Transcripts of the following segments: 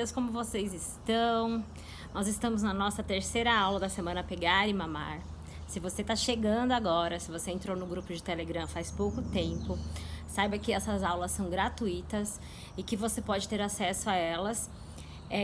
meninas, como vocês estão? Nós estamos na nossa terceira aula da semana Pegar e Mamar. Se você está chegando agora, se você entrou no grupo de Telegram faz pouco tempo, saiba que essas aulas são gratuitas e que você pode ter acesso a elas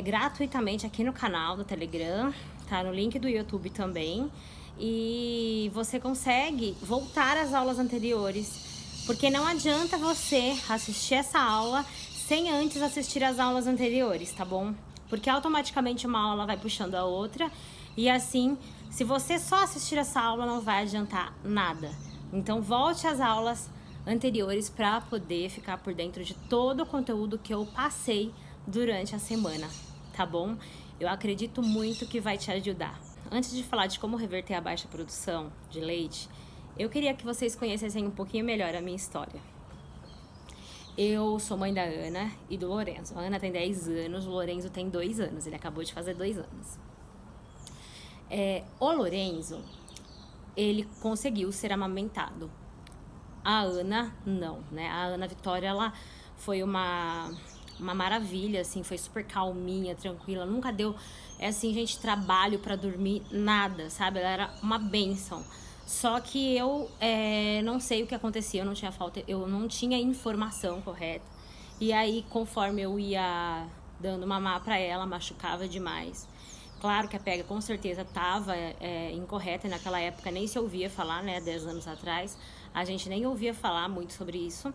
gratuitamente aqui no canal do Telegram, tá? No link do YouTube também. E você consegue voltar às aulas anteriores, porque não adianta você assistir essa aula sem antes assistir as aulas anteriores, tá bom? Porque automaticamente uma aula vai puxando a outra e assim, se você só assistir essa aula não vai adiantar nada. Então volte às aulas anteriores para poder ficar por dentro de todo o conteúdo que eu passei durante a semana, tá bom? Eu acredito muito que vai te ajudar. Antes de falar de como reverter a baixa produção de leite, eu queria que vocês conhecessem um pouquinho melhor a minha história. Eu sou mãe da Ana e do Lorenzo. A Ana tem 10 anos, o Lorenzo tem 2 anos. Ele acabou de fazer 2 anos. O Lorenzo, ele conseguiu ser amamentado. A Ana, não, né? A Ana Vitória, ela foi uma maravilha, assim, foi super calminha, tranquila. Nunca deu, assim, gente, trabalho pra dormir, nada, sabe? Ela era uma bênção. Só que eu não sei o que acontecia, eu não tinha informação correta. E aí, conforme eu ia dando mamar pra ela, machucava demais. Claro que a pega com certeza estava incorreta, e naquela época nem se ouvia falar, né, 10 anos atrás. A gente nem ouvia falar muito sobre isso.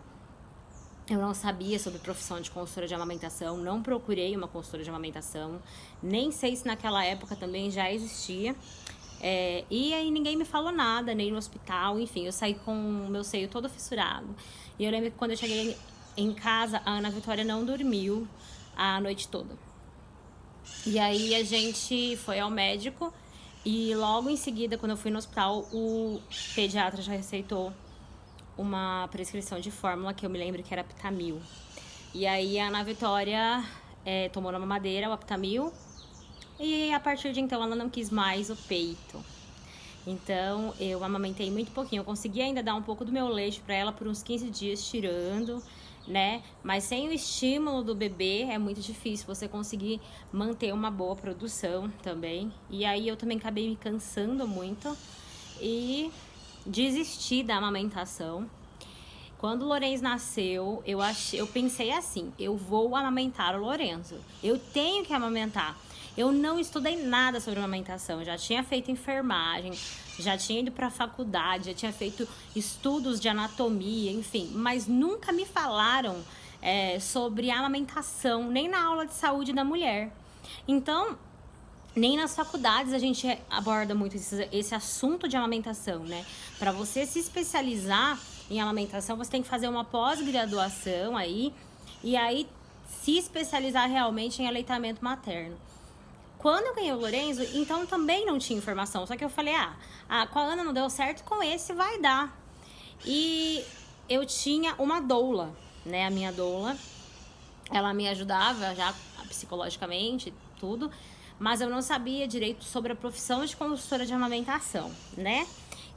Eu não sabia sobre profissão de consultora de amamentação, não procurei uma consultora de amamentação. Nem sei se naquela época também já existia. E aí ninguém me falou nada, nem no hospital, enfim, eu saí com o meu seio todo fissurado. E eu lembro que quando eu cheguei em casa, a Ana Vitória não dormiu a noite toda. E aí a gente foi ao médico e logo em seguida, quando eu fui no hospital, o pediatra já receitou uma prescrição de fórmula que eu me lembro que era Aptamil. E aí a Ana Vitória tomou na mamadeira o Aptamil. E a partir de então ela não quis mais o peito. Então eu amamentei muito pouquinho. Eu consegui ainda dar um pouco do meu leite para ela por uns 15 dias tirando, né? Mas sem o estímulo do bebê é muito difícil você conseguir manter uma boa produção também. E aí eu também acabei me cansando muito e desisti da amamentação. Quando o Lorenzo nasceu, eu pensei assim, eu vou amamentar o Lorenzo. Eu tenho que amamentar. Eu não estudei nada sobre amamentação, eu já tinha feito enfermagem, já tinha ido para a faculdade, já tinha feito estudos de anatomia, enfim, mas nunca me falaram sobre a amamentação, nem na aula de saúde da mulher. Então, nem nas faculdades a gente aborda muito esse assunto de amamentação, né? Para você se especializar em amamentação, você tem que fazer uma pós-graduação aí, e aí se especializar realmente em aleitamento materno. Quando eu ganhei o Lorenzo, então também não tinha informação. Só que eu falei, com a Ana não deu certo, com esse vai dar. E eu tinha uma doula, né? A minha doula, ela me ajudava já psicologicamente, tudo. Mas eu não sabia direito sobre a profissão de consultora de amamentação, né?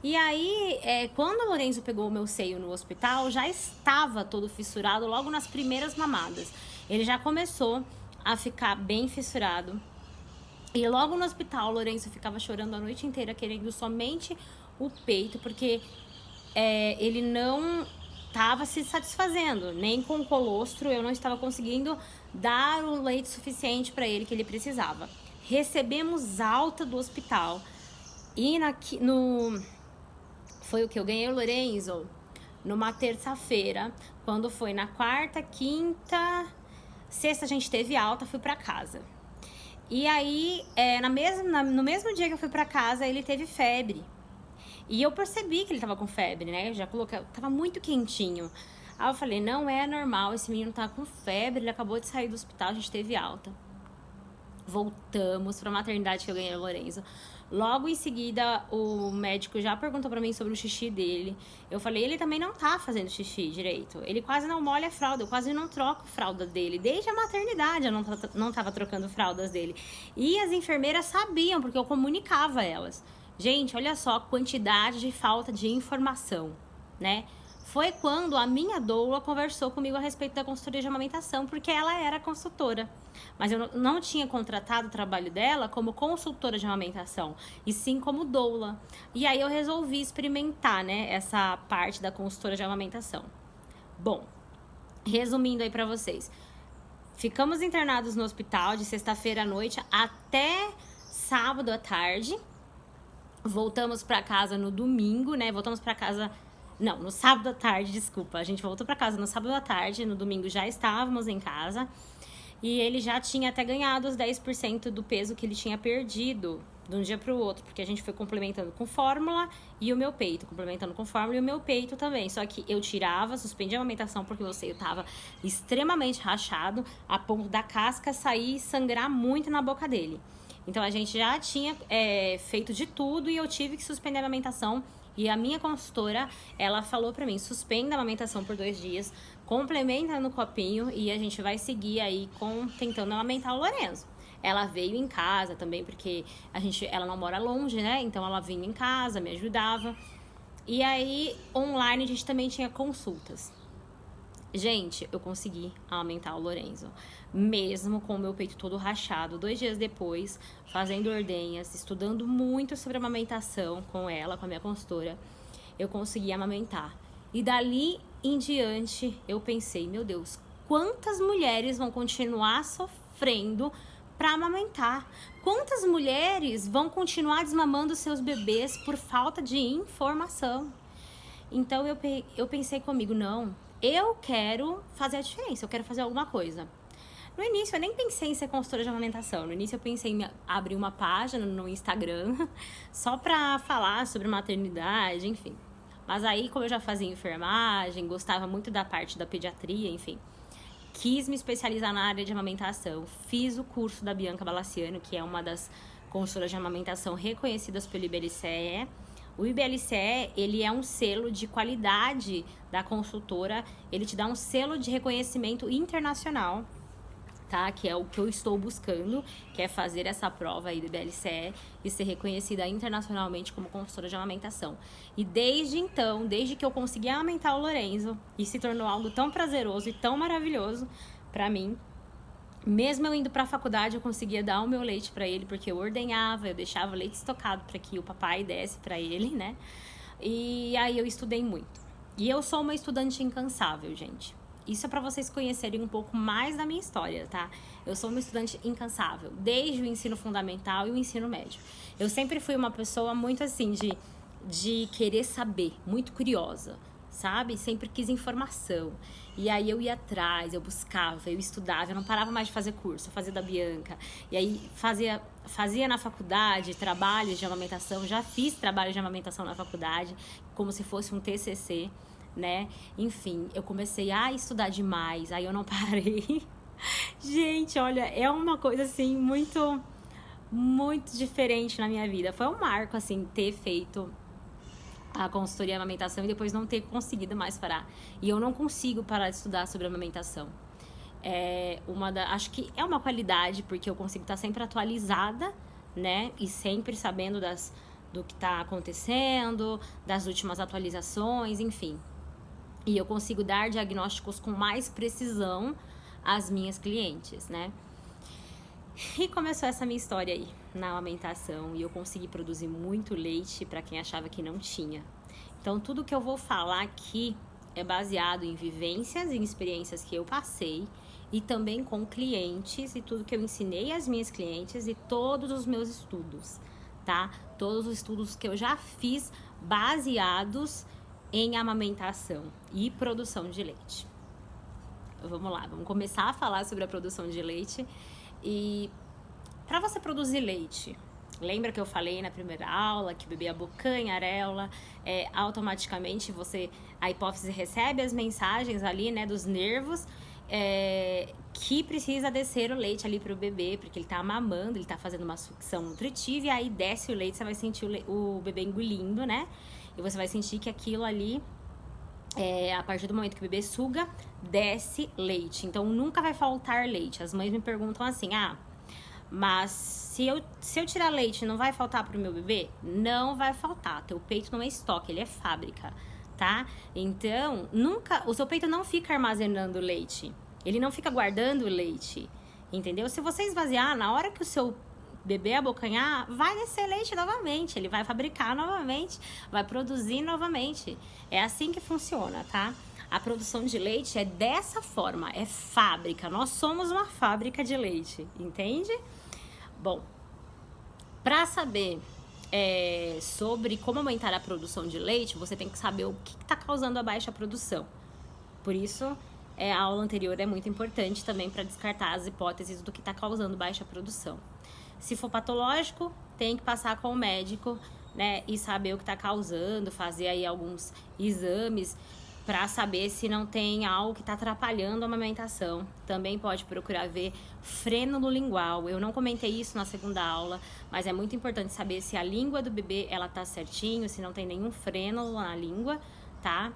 E aí, quando o Lorenzo pegou o meu seio no hospital, já estava todo fissurado logo nas primeiras mamadas. Ele já começou a ficar bem fissurado. E logo no hospital, o Lorenzo ficava chorando a noite inteira, querendo somente o peito, porque ele não estava se satisfazendo, nem com o colostro, eu não estava conseguindo dar o leite suficiente para ele que ele precisava. Recebemos alta do hospital e foi o que? Eu ganhei o Lorenzo numa terça-feira, quando foi na quarta, quinta, sexta a gente teve alta, fui para casa. E aí, no mesmo dia que eu fui pra casa, ele teve febre. E eu percebi que ele tava com febre, né? Eu já coloquei, tava muito quentinho. Aí eu falei, não é normal, esse menino tá com febre, ele acabou de sair do hospital, a gente teve alta. Voltamos pra maternidade que eu ganhei o Lorenzo. Logo em seguida, o médico já perguntou pra mim sobre o xixi dele. Eu falei, ele também não tá fazendo xixi direito. Ele quase não molha a fralda, eu quase não troco a fralda dele. Desde a maternidade eu não tava trocando fraldas dele. E as enfermeiras sabiam, porque eu comunicava elas. Gente, olha só a quantidade de falta de informação, né? foi quando a minha doula conversou comigo a respeito da consultoria de amamentação, porque ela era consultora. Mas eu não tinha contratado o trabalho dela como consultora de amamentação, e sim como doula. E aí eu resolvi experimentar, né, essa parte da consultora de amamentação. Bom, resumindo aí pra vocês. Ficamos internados no hospital de sexta-feira à noite até sábado à tarde. Voltamos pra casa no domingo, né? Voltamos pra casa... Não, no sábado à tarde, desculpa. A gente voltou pra casa no sábado à tarde, no domingo já estávamos em casa. E ele já tinha até ganhado os 10% do peso que ele tinha perdido de um dia pro outro, porque a gente foi complementando com fórmula e o meu peito, complementando com fórmula e o meu peito também. Só que eu tirava, suspendia a amamentação porque o seio tava extremamente rachado, a ponto da casca sair e sangrar muito na boca dele. Então a gente já tinha feito de tudo e eu tive que suspender a amamentação. E a minha consultora, ela falou pra mim, suspenda a amamentação por 2 dias, complementa no copinho e a gente vai seguir aí tentando amamentar o Lorenzo. Ela veio em casa também, porque ela não mora longe, né? Então ela vinha em casa, me ajudava. E aí, online, a gente também tinha consultas. Gente, eu consegui amamentar o Lorenzo, mesmo com o meu peito todo rachado. 2 dias depois, fazendo ordenhas, estudando muito sobre amamentação com ela, com a minha consultora, eu consegui amamentar. E dali em diante, eu pensei, meu Deus, quantas mulheres vão continuar sofrendo para amamentar? Quantas mulheres vão continuar desmamando seus bebês por falta de informação? Então eu pensei comigo, não, eu quero fazer a diferença, eu quero fazer alguma coisa. No início eu nem pensei em ser consultora de amamentação, no início eu pensei em abrir uma página no Instagram só pra falar sobre maternidade, enfim. Mas aí, como eu já fazia enfermagem, gostava muito da parte da pediatria, enfim, quis me especializar na área de amamentação. Fiz o curso da Bianca Balaciano, que é uma das consultoras de amamentação reconhecidas pelo IBLCE. O IBLCE, ele é um selo de qualidade da consultora, ele te dá um selo de reconhecimento internacional, tá? Que é o que eu estou buscando, que é fazer essa prova aí do IBLCE e ser reconhecida internacionalmente como consultora de amamentação. E desde então, desde que eu consegui amamentar o Lorenzo, e se tornou algo tão prazeroso e tão maravilhoso pra mim, mesmo eu indo pra faculdade, eu conseguia dar o meu leite pra ele, porque eu ordenhava, eu deixava o leite estocado pra que o papai desse pra ele, né? E aí eu estudei muito. E eu sou uma estudante incansável, gente. Isso é pra vocês conhecerem um pouco mais da minha história, tá? Eu sou uma estudante incansável, desde o ensino fundamental e o ensino médio. Eu sempre fui uma pessoa muito assim, de querer saber, muito curiosa, sabe? Sempre quis informação. E aí eu ia atrás, eu buscava, eu estudava, eu não parava mais de fazer curso, eu fazia da Bianca. E aí fazia na faculdade trabalhos de amamentação, já fiz trabalho de amamentação na faculdade, como se fosse um TCC, né? Enfim, eu comecei a estudar demais, aí eu não parei. Gente, olha, é uma coisa assim muito, muito diferente na minha vida. Foi um marco, assim, ter feito a consultoria de amamentação e depois não ter conseguido mais parar. E eu não consigo parar de estudar sobre amamentação. Acho que é uma qualidade, porque eu consigo estar sempre atualizada, né? E sempre sabendo do que está acontecendo, das últimas atualizações, enfim. E eu consigo dar diagnósticos com mais precisão às minhas clientes, né? E começou essa minha história aí, na amamentação, e eu consegui produzir muito leite para quem achava que não tinha. Então, tudo que eu vou falar aqui é baseado em vivências, em experiências que eu passei, e também com clientes, e tudo que eu ensinei às minhas clientes, e todos os meus estudos, tá? Todos os estudos que eu já fiz baseados em amamentação e produção de leite. Vamos lá, vamos começar a falar sobre a produção de leite. E para você produzir leite, lembra que eu falei na primeira aula que o bebê abocanha a areola, automaticamente a hipófise recebe as mensagens ali, né, dos nervos, que precisa descer o leite ali pro bebê, porque ele tá mamando, ele tá fazendo uma sucção nutritiva, e aí desce o leite, você vai sentir o bebê engolindo, né? E você vai sentir que aquilo ali, a partir do momento que o bebê suga, desce leite. Então, nunca vai faltar leite. As mães me perguntam assim, mas se eu tirar leite, não vai faltar pro meu bebê? Não vai faltar. Teu peito não é estoque, ele é fábrica, tá? Então, o seu peito não fica armazenando leite. Ele não fica guardando o leite, entendeu? Se você esvaziar, na hora que o seu bebê abocanhar, vai descer leite novamente. Ele vai fabricar novamente, vai produzir novamente. É assim que funciona, tá? A produção de leite é dessa forma, é fábrica. Nós somos uma fábrica de leite, entende? Bom, para saber sobre como aumentar a produção de leite, você tem que saber o que está causando a baixa produção. Por isso, a aula anterior é muito importante também para descartar as hipóteses do que está causando baixa produção. Se for patológico, tem que passar com o médico, né, e saber o que está causando, fazer aí alguns exames para saber se não tem algo que está atrapalhando a amamentação. Também pode procurar ver frênulo lingual. Eu não comentei isso na segunda aula, mas é muito importante saber se a língua do bebê ela tá certinho, se não tem nenhum frênulo na língua, tá?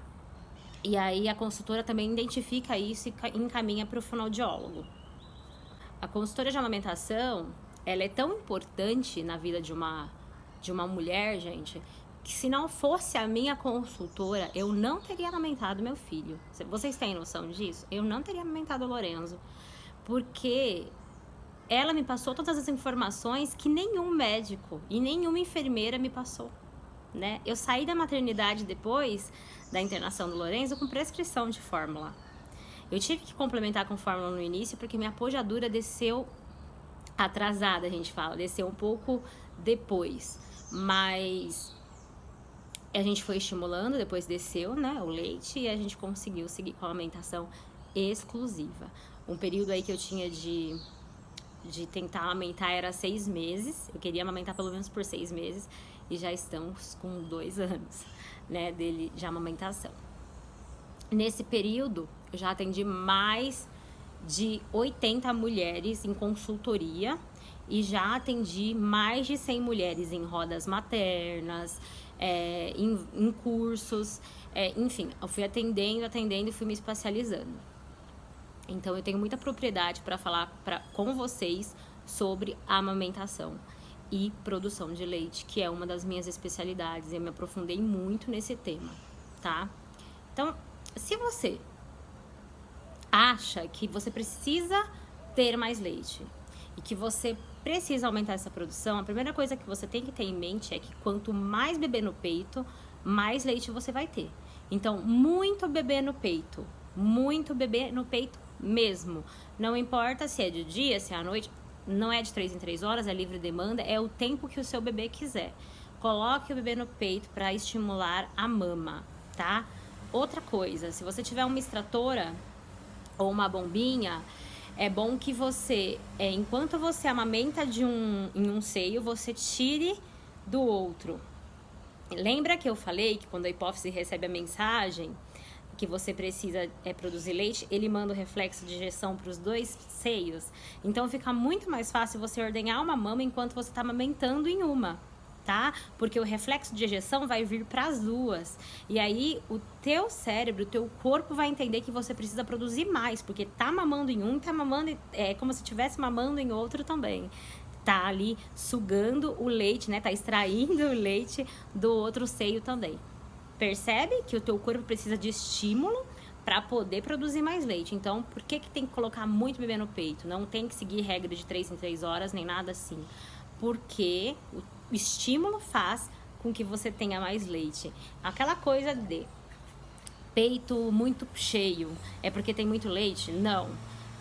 E aí a consultora também identifica isso e encaminha para o fonoaudiólogo. A consultora de amamentação, ela é tão importante na vida de uma mulher, gente, que se não fosse a minha consultora, eu não teria amamentado meu filho. Vocês têm noção disso? Eu não teria amamentado o Lorenzo, porque ela me passou todas as informações que nenhum médico e nenhuma enfermeira me passou, né? Eu saí da maternidade depois da internação do Lorenzo com prescrição de fórmula. Eu tive que complementar com fórmula no início porque minha pojadura desceu atrasada, a gente fala, desceu um pouco depois, mas a gente foi estimulando, depois desceu, né, o leite, e a gente conseguiu seguir com a amamentação exclusiva. Um período aí que eu tinha de tentar amamentar era 6 meses, eu queria amamentar pelo menos por 6 meses, e já estamos com 2 anos, né, dele de amamentação. Nesse período, eu já atendi mais de 80 mulheres em consultoria, e já atendi mais de 100 mulheres em rodas maternas, em cursos, enfim, eu fui atendendo e fui me especializando. Então eu tenho muita propriedade para falar com vocês sobre a amamentação e produção de leite, que é uma das minhas especialidades. Eu me aprofundei muito nesse tema, tá? Então, se você acha que você precisa ter mais leite e que você precisa aumentar essa produção, a primeira coisa que você tem que ter em mente é que quanto mais bebê no peito, mais leite você vai ter. Então, muito bebê no peito mesmo. Não importa se é de dia, se é à noite, não é de 3 em 3 horas, é livre demanda, é o tempo que o seu bebê quiser. Coloque o bebê no peito para estimular a mama, tá? Outra coisa, se você tiver uma extratora ou uma bombinha, é bom que você, enquanto você amamenta em um seio, você tire do outro. Lembra que eu falei que quando a hipófise recebe a mensagem que você precisa produzir leite, ele manda o reflexo de ejeção para os 2 seios? Então fica muito mais fácil você ordenhar uma mama enquanto você está amamentando em uma, tá? Porque o reflexo de ejeção vai vir para as duas. E aí o teu cérebro, o teu corpo vai entender que você precisa produzir mais, porque tá mamando em um, tá mamando, como se estivesse mamando em outro também. Tá ali sugando o leite, né? Tá extraindo o leite do outro seio também. Percebe que o teu corpo precisa de estímulo para poder produzir mais leite. Então, por que tem que colocar muito bebê no peito? Não tem que seguir regra de 3 em 3 horas, nem nada assim. Porque o estímulo faz com que você tenha mais leite. Aquela coisa de peito muito cheio é porque tem muito leite? Não.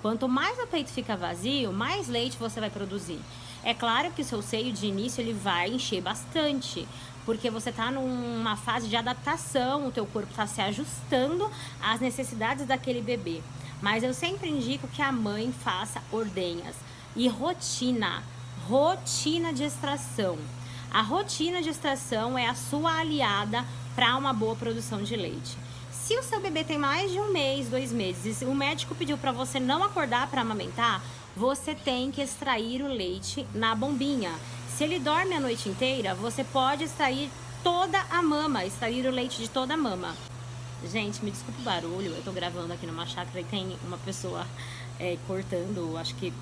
Quanto mais o peito fica vazio, mais leite você vai produzir. É claro que o seu seio de início ele vai encher bastante, porque você está numa fase de adaptação, o teu corpo está se ajustando às necessidades daquele bebê. Mas eu sempre indico que a mãe faça ordenhas e rotina de extração. A rotina de extração é a sua aliada para uma boa produção de leite. Se o seu bebê tem mais de 1 mês, 2 meses, e o médico pediu para você não acordar para amamentar, você tem que extrair o leite na bombinha. Se ele dorme a noite inteira, você pode extrair toda a mama, extrair o leite de toda a mama. Gente, me desculpa o barulho, eu tô gravando aqui numa chácara e tem uma pessoa cortando, acho que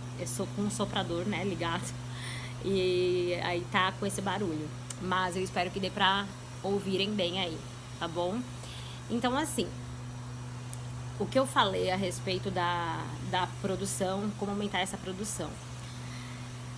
com um soprador, né, ligado. E aí tá com esse barulho. Mas eu espero que dê pra ouvirem bem aí, tá bom? Então, assim, o que eu falei a respeito da produção, como aumentar essa produção.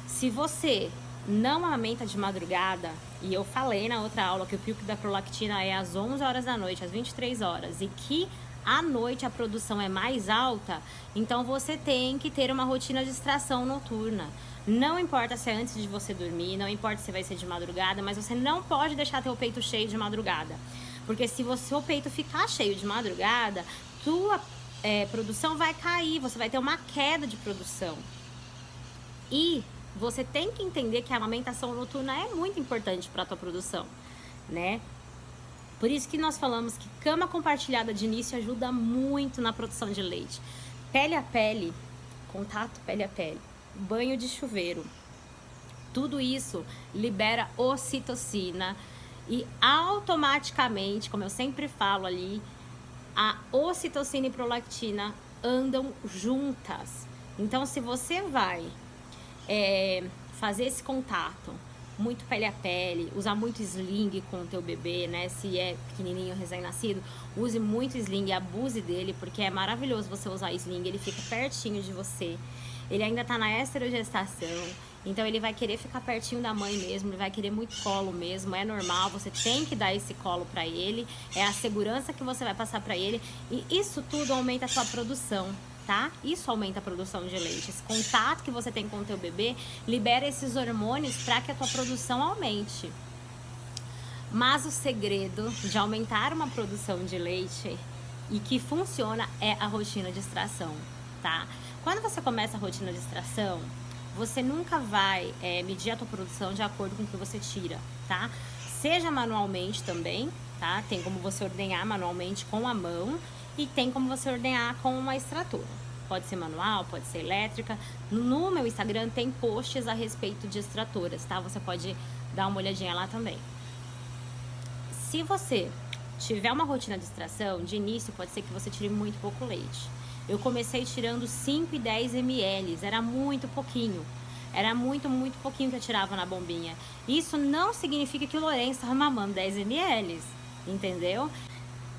Se você não amamenta de madrugada, e eu falei na outra aula que o pico da prolactina é às 11 horas da noite, às 23 horas, e que à noite a produção é mais alta, então você tem que ter uma rotina de extração noturna. Não importa se é antes de você dormir, não importa se vai ser de madrugada, mas você não pode deixar teu peito cheio de madrugada. Porque se o seu peito ficar cheio de madrugada, tua produção vai cair, você vai ter uma queda de produção. E você tem que entender que a amamentação noturna é muito importante para a tua produção, né? Por isso que nós falamos que cama compartilhada de início ajuda muito na produção de leite. Pele a pele, contato pele a pele, banho de chuveiro, tudo isso libera ocitocina e automaticamente, como eu sempre falo ali, a ocitocina e prolactina andam juntas. Então, se você vai fazer esse contato muito pele a pele, usar muito sling com o teu bebê, né? Se é pequenininho, recém-nascido, use muito sling, abuse dele, porque é maravilhoso você usar sling, ele fica pertinho de você. Ele ainda tá na esterogestação, então ele vai querer ficar pertinho da mãe mesmo, ele vai querer muito colo mesmo, é normal, você tem que dar esse colo pra ele, é a segurança que você vai passar pra ele, e isso tudo aumenta a sua produção. Tá? Isso aumenta a produção de leite. Esse contato que você tem com o teu bebê libera esses hormônios para que a tua produção aumente. Mas o segredo de aumentar uma produção de leite e que funciona é a rotina de extração, tá? Quando você começa a rotina de extração, você nunca vai medir a tua produção de acordo com o que você tira, tá? Seja manualmente também, tá? Tem como você ordenhar manualmente com a mão e tem como você ordenhar com uma extratora. Pode ser manual, pode ser elétrica. No meu Instagram tem posts a respeito de extratoras, tá? Você pode dar uma olhadinha lá também. Se você tiver uma rotina de extração, de início pode ser que você tire muito pouco leite. Eu comecei tirando 5 e 10 ml, era muito pouquinho. Era muito pouquinho que eu tirava na bombinha. Isso não significa que o Lourenço estava mamando 10 ml, entendeu?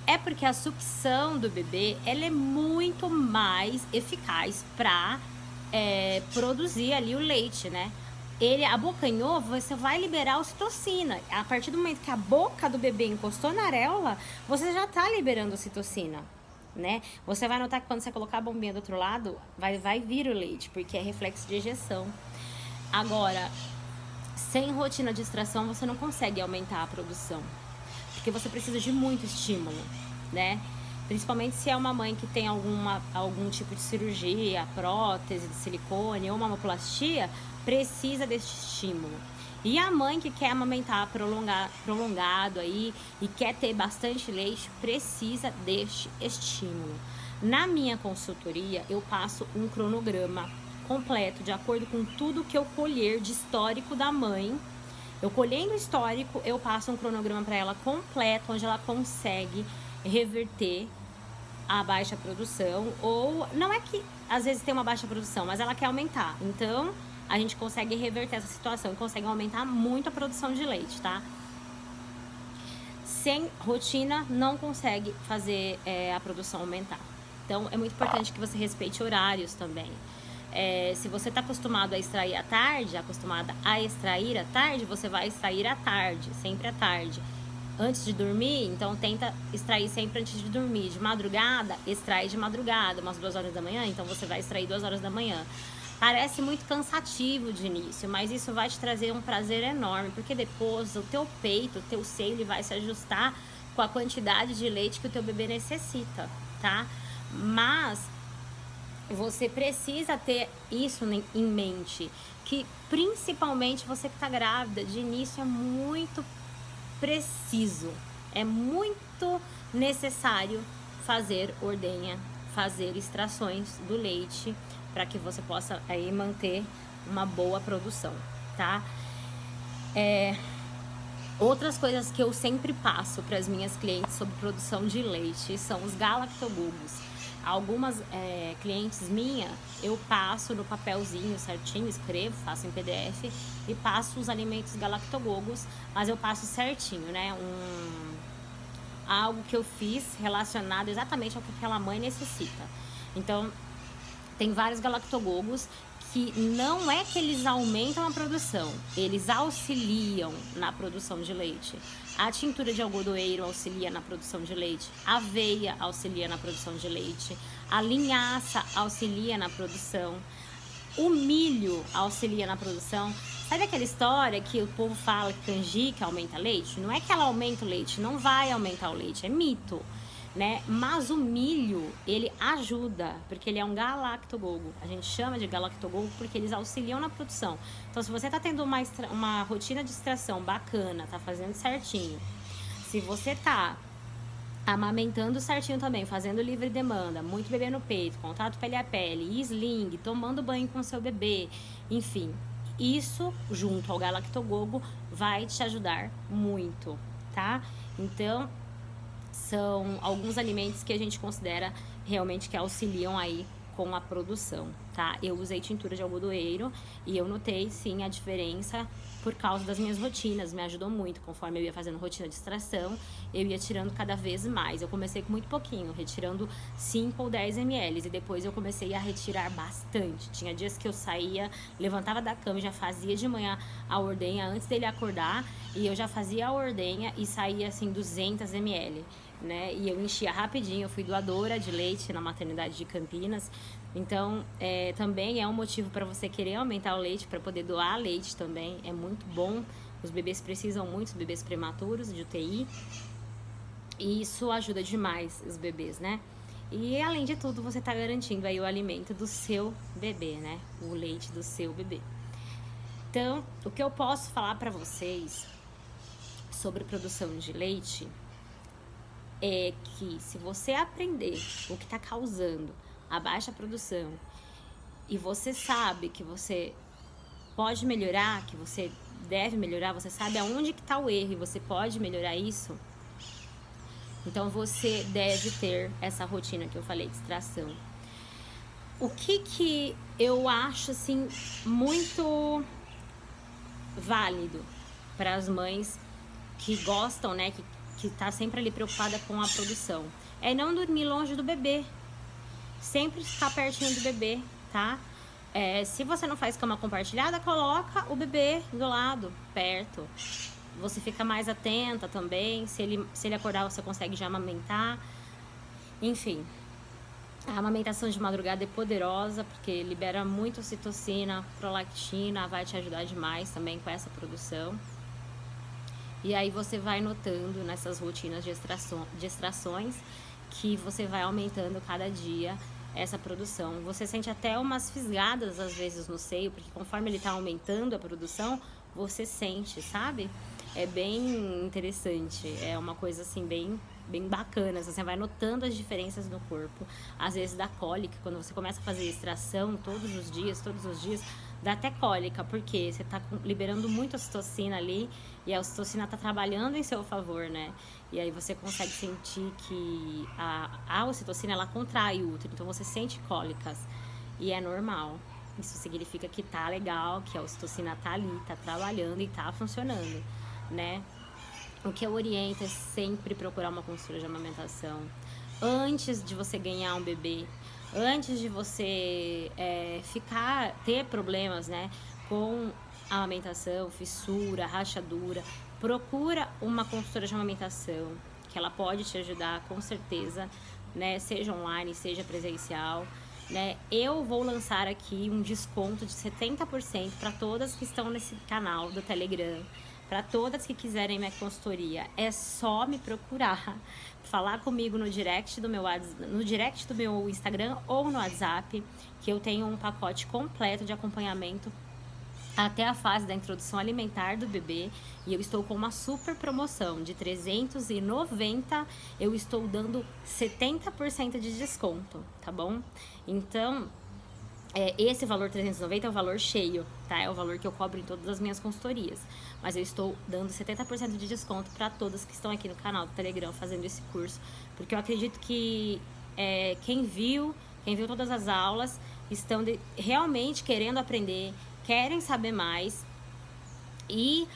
É porque a sucção do bebê, ela é muito mais eficaz para produzir ali o leite, né? Ele abocanhou, você vai liberar ocitocina. A partir do momento que a boca do bebê encostou na areola, você já tá liberando ocitocina, né? Você vai notar que quando você colocar a bombinha do outro lado, vai vir o leite, porque é reflexo de ejeção. Agora, sem rotina de extração, você não consegue aumentar a produção, porque você precisa de muito estímulo, né? Principalmente se é uma mãe que tem algum tipo de cirurgia, prótese de silicone ou mamoplastia, precisa desse estímulo. E a mãe que quer amamentar prolongado aí e quer ter bastante leite, precisa deste estímulo. Na minha consultoria, eu passo um cronograma completo, de acordo com tudo que eu colher de histórico da mãe. Eu colhendo o histórico, eu passo um cronograma para ela completo, onde ela consegue reverter a baixa produção, ou não é que às vezes tem uma baixa produção, mas ela quer aumentar. Então, a gente consegue reverter essa situação e consegue aumentar muito a produção de leite, tá? Sem rotina, não consegue fazer a produção aumentar. Então, é muito importante que você respeite horários também. Se você está acostumado a extrair à tarde, acostumada a extrair à tarde, você vai extrair à tarde, sempre à tarde. Antes de dormir, então tenta extrair sempre antes de dormir. De madrugada, extrai de madrugada, umas 2 horas da manhã, então você vai extrair 2 horas da manhã. Parece muito cansativo de início, mas isso vai te trazer um prazer enorme, porque depois o teu peito, o teu seio, ele vai se ajustar com a quantidade de leite que o teu bebê necessita, tá? Mas você precisa ter isso em mente, que principalmente você que tá grávida, de início é muito preciso, é muito necessário fazer ordenha, fazer extrações do leite para que você possa aí manter uma boa produção, tá? Outras coisas que eu sempre passo para as minhas clientes sobre produção de leite são os galactogogos. Algumas clientes minhas, eu passo no papelzinho certinho, escrevo, faço em PDF e passo os alimentos galactogogos, mas eu passo certinho, né? algo que eu fiz relacionado exatamente ao que aquela mãe necessita. Então, tem vários galactogogos que não é que eles aumentam a produção, eles auxiliam na produção de leite. A tintura de algodoeiro auxilia na produção de leite, a aveia auxilia na produção de leite, a linhaça auxilia na produção, o milho auxilia na produção. Sabe aquela história que o povo fala que canjica aumenta leite? Não é que ela aumenta o leite, não vai aumentar o leite, é mito. Né? Mas o milho, ele ajuda, porque ele é um galactogogo. A gente chama de galactogogo porque eles auxiliam na produção. Então, se você tá tendo uma rotina de extração bacana, tá fazendo certinho, se você tá amamentando certinho também, fazendo livre demanda, muito bebê no peito, contato pele a pele, sling, tomando banho com seu bebê, enfim, isso junto ao galactogogo vai te ajudar muito, tá? Então, são alguns alimentos que a gente considera realmente que auxiliam aí com a produção, tá? Eu usei tintura de algodoeiro e eu notei, sim, a diferença por causa das minhas rotinas. Me ajudou muito, conforme eu ia fazendo rotina de extração, eu ia tirando cada vez mais. Eu comecei com muito pouquinho, retirando 5 ou 10 ml, e depois eu comecei a retirar bastante. Tinha dias que eu saía, levantava da cama e já fazia de manhã a ordenha antes dele acordar, e eu já fazia a ordenha e saía, assim, 200 ml. Né? E eu enchia rapidinho, eu fui doadora de leite na maternidade de Campinas, então também é um motivo para você querer aumentar o leite, para poder doar leite também, é muito bom, os bebês precisam muito, os bebês prematuros de UTI, e isso ajuda demais os bebês, né? E além de tudo, você tá garantindo aí o alimento do seu bebê, né? O leite do seu bebê. Então, o que eu posso falar para vocês sobre produção de leite é que se você aprender o que está causando a baixa produção e você sabe que você pode melhorar, que você deve melhorar, você sabe aonde que está o erro e você pode melhorar isso, então você deve ter essa rotina que eu falei de extração. O que eu acho assim muito válido para as mães que gostam, né, que tá sempre ali preocupada com a produção, é não dormir longe do bebê, sempre estar pertinho do bebê, tá? Se você não faz cama compartilhada, coloca o bebê do lado, perto, você fica mais atenta também, se ele acordar você consegue já amamentar, enfim. A amamentação de madrugada é poderosa, porque libera muito ocitocina, prolactina, vai te ajudar demais também com essa produção. E aí você vai notando nessas rotinas de extrações que você vai aumentando cada dia essa produção. Você sente até umas fisgadas às vezes no seio, porque conforme ele tá aumentando a produção, você sente, sabe? É bem interessante, é uma coisa assim bem bacana, você vai notando as diferenças no corpo, às vezes dá cólica, quando você começa a fazer extração todos os dias, dá até cólica, porque você tá liberando muita ocitocina ali, e a ocitocina tá trabalhando em seu favor, né? E aí você consegue sentir que a ocitocina, ela contrai o útero, então você sente cólicas, e é normal. Isso significa que tá legal, que a ocitocina tá ali, tá trabalhando e tá funcionando, né? O que eu oriento é sempre procurar uma consultora de amamentação antes de você ganhar um bebê, antes de você ter problemas, né, com a amamentação, fissura, rachadura. Procura uma consultora de amamentação, que ela pode te ajudar com certeza, né, seja online, seja presencial, né? Eu vou lançar aqui um desconto de 70% para todas que estão nesse canal do Telegram. Para todas que quiserem minha consultoria, é só me procurar, falar comigo no direct do meu Instagram ou no WhatsApp, que eu tenho um pacote completo de acompanhamento até a fase da introdução alimentar do bebê, e eu estou com uma super promoção de 390, eu estou dando 70% de desconto, tá bom? Então, esse valor 390 é o valor cheio, tá? É o valor que eu cobro em todas as minhas consultorias. Mas eu estou dando 70% de desconto para todas que estão aqui no canal do Telegram fazendo esse curso. Porque eu acredito que quem viu todas as aulas, estão realmente querendo aprender, querem saber mais. E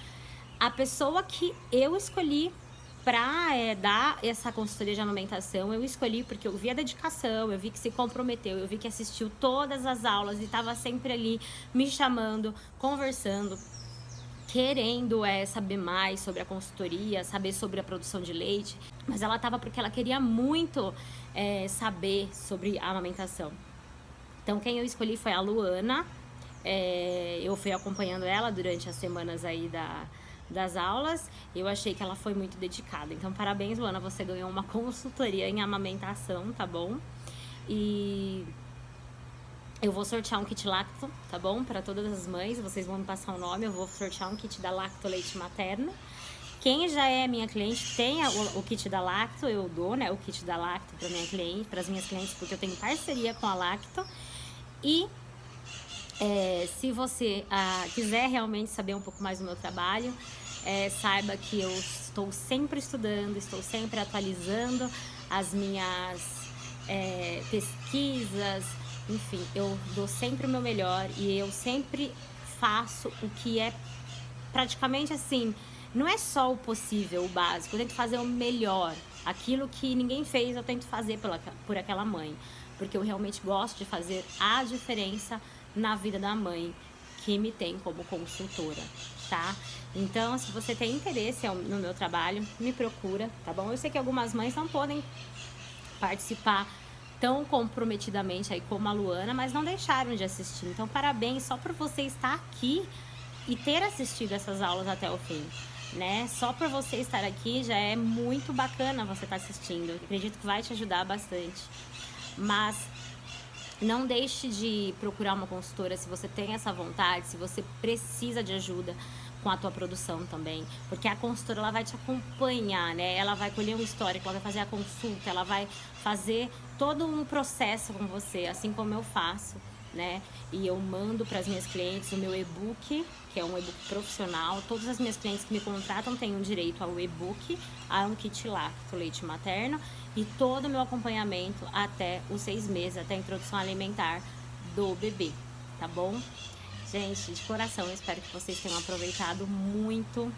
a pessoa que eu escolhi para dar essa consultoria de amamentação, eu escolhi porque eu vi a dedicação, eu vi que se comprometeu, eu vi que assistiu todas as aulas e estava sempre ali me chamando, conversando, querendo saber mais sobre a consultoria, saber sobre a produção de leite, mas ela estava porque ela queria muito saber sobre a amamentação. Então quem eu escolhi foi a Luana. Eu fui acompanhando ela durante as semanas aí das aulas. Eu achei que ela foi muito dedicada. Então parabéns, Luana, você ganhou uma consultoria em amamentação, tá bom? E eu vou sortear um kit lacto, tá bom? Para todas as mães, vocês vão me passar o nome, eu vou sortear um kit da Lacto Leite Materno. Quem já é minha cliente tem o kit da Lacto, eu dou, né, o kit da Lacto para minha cliente, para as minhas clientes, porque eu tenho parceria com a Lacto. E se você quiser realmente saber um pouco mais do meu trabalho, saiba que eu estou sempre estudando, estou sempre atualizando as minhas pesquisas, enfim, eu dou sempre o meu melhor e eu sempre faço o que é praticamente assim, não é só o possível, o básico, eu tento fazer o melhor, aquilo que ninguém fez eu tento fazer por aquela mãe, porque eu realmente gosto de fazer a diferença na vida da mãe que me tem como consultora, tá? Então, se você tem interesse no meu trabalho, me procura, tá bom? Eu sei que algumas mães não podem participar tão comprometidamente aí como a Luana, mas não deixaram de assistir. Então, parabéns só por você estar aqui e ter assistido essas aulas até o fim, né? Só por você estar aqui já é muito bacana você estar assistindo. Eu acredito que vai te ajudar bastante. Mas não deixe de procurar uma consultora se você tem essa vontade, se você precisa de ajuda com a tua produção também, porque a consultora ela vai te acompanhar, né? Ela vai colher um histórico, ela vai fazer a consulta, ela vai fazer todo um processo com você, assim como eu faço, né? E eu mando para as minhas clientes o meu e-book, que é um e-book profissional. Todas as minhas clientes que me contratam têm um direito ao e-book, a um kit lacto leite materno e todo o meu acompanhamento até os 6 meses, até a introdução alimentar do bebê, tá bom? Gente, de coração, eu espero que vocês tenham aproveitado muito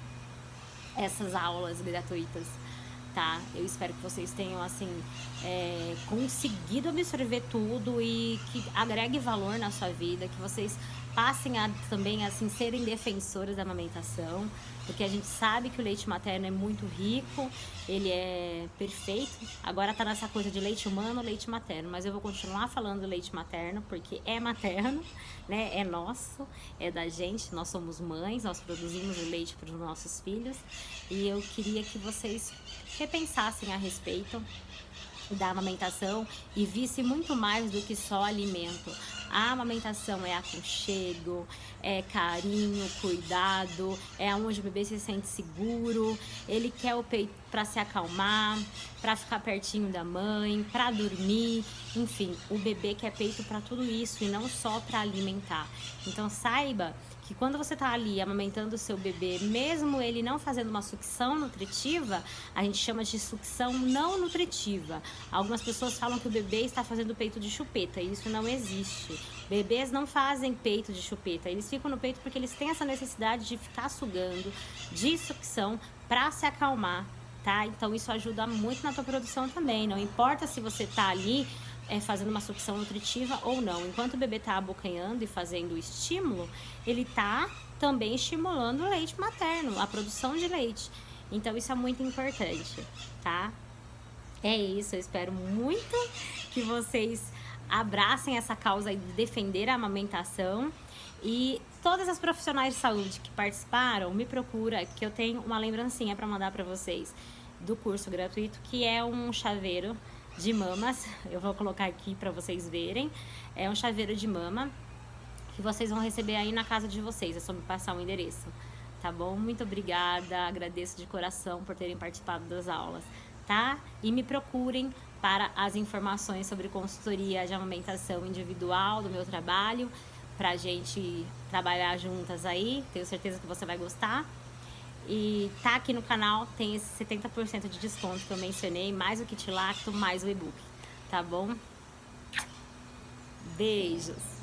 essas aulas gratuitas, tá? Eu espero que vocês tenham, assim, conseguido absorver tudo e que agregue valor na sua vida, que vocês passem a também, assim, serem defensores da amamentação, porque a gente sabe que o leite materno é muito rico, ele é perfeito. Agora tá nessa coisa de leite humano, leite materno, mas eu vou continuar falando do leite materno, porque é materno, né? É nosso, é da gente, nós somos mães, nós produzimos o leite para os nossos filhos, e eu queria que vocês repensassem a respeito da amamentação e visse muito mais do que só alimento. A amamentação é aconchego, é carinho, cuidado, é onde o bebê se sente seguro, ele quer o peito para se acalmar, para ficar pertinho da mãe, para dormir, enfim, o bebê quer peito para tudo isso e não só para alimentar. Então saiba que quando você tá ali amamentando o seu bebê, mesmo ele não fazendo uma sucção nutritiva, a gente chama de sucção não nutritiva. Algumas pessoas falam que o bebê está fazendo peito de chupeta, e isso não existe. Bebês não fazem peito de chupeta, eles ficam no peito porque eles têm essa necessidade de ficar sugando, de sucção, para se acalmar, tá? Então isso ajuda muito na tua produção também, não importa se você tá ali fazendo uma sucção nutritiva ou não. Enquanto o bebê está abocanhando e fazendo o estímulo, ele está também estimulando o leite materno, a produção de leite. Então isso é muito importante, tá? É isso, eu espero muito que vocês abracem essa causa de defender a amamentação. E todas as profissionais de saúde que participaram, me procura, que eu tenho uma lembrancinha para mandar para vocês do curso gratuito, que é um chaveiro de mamas. Eu vou colocar aqui para vocês verem. É um chaveiro de mama que vocês vão receber aí na casa de vocês. É só me passar o endereço, tá bom? Muito obrigada, agradeço de coração por terem participado das aulas, tá? E me procurem para as informações sobre consultoria de amamentação individual do meu trabalho, pra gente trabalhar juntas aí. Tenho certeza que você vai gostar. E tá aqui no canal, tem esse 70% de desconto que eu mencionei, mais o kit lacto, mais o e-book, tá bom? Beijos!